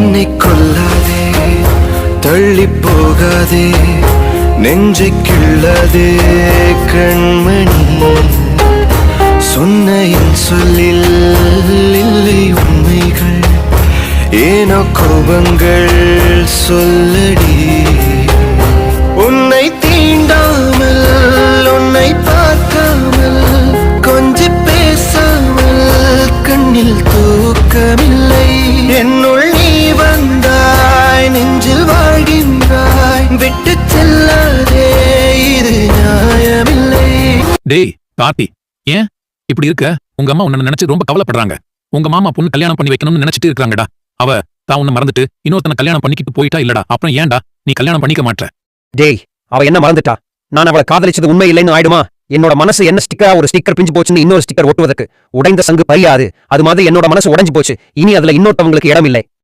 என்னை கொல்லாதே, தள்ளி போகாதே, நெஞ்சை கிள்ளாதே கண்மணி. சொன்ன என் சொல்லில் இல்லை உண்மைகள், ஏனோ கோபங்கள் சொல்லடி. உன்னை தீண்டாமல், உன்னை பார்க்காமல், கொஞ்சி பேசாமல் கண்ணில் தூக்கமில்லை. என்னுள் நீ வந்தாய், நெஞ்சில் வாழ்கின்றாய், விட்டு செல்லாதே, இது நியாயமில்லை. டேய் கார்த்தி, ஏன் இப்படி இருக்க? உங்க அம்மா உன்னை நினைச்சு ரொம்ப கவலைப்படுறாங்க. உங்க மாமா பொண்ணு கல்யாணம் பண்ணி வைக்கணும்னு நினைச்சிட்டு இருக்காங்கடா. அவ தான் உன்னை மறந்துட்டு இன்னொருத்தனை கல்யாணம் பண்ணிக்கிட்டு போயிட்டா இல்லடா. அப்புறம் ஏன்டா நீ கல்யாணம் பண்ணிக்க மாட்ட? டேய், அவ என்ன மறந்துட்டா? நான் அவளை காதலிச்சது உண்மை இல்லைன்னு ஆயிடுமா? என்னோட மனசு என்ன ஸ்டிக்கரா ஒரு ஸ்டிக்கர் பிஞ்சு போச்சுன்னு இன்னொரு ஸ்டிக்கர் ஒட்டுவதற்கு உடைந்த சங்கு பரியாது. அது மாதிரி என்னோட மனசு உடைஞ்சு போச்சு. இனி அதுல இன்னொருத்தவங்களுக்கு இடம் இல்லை.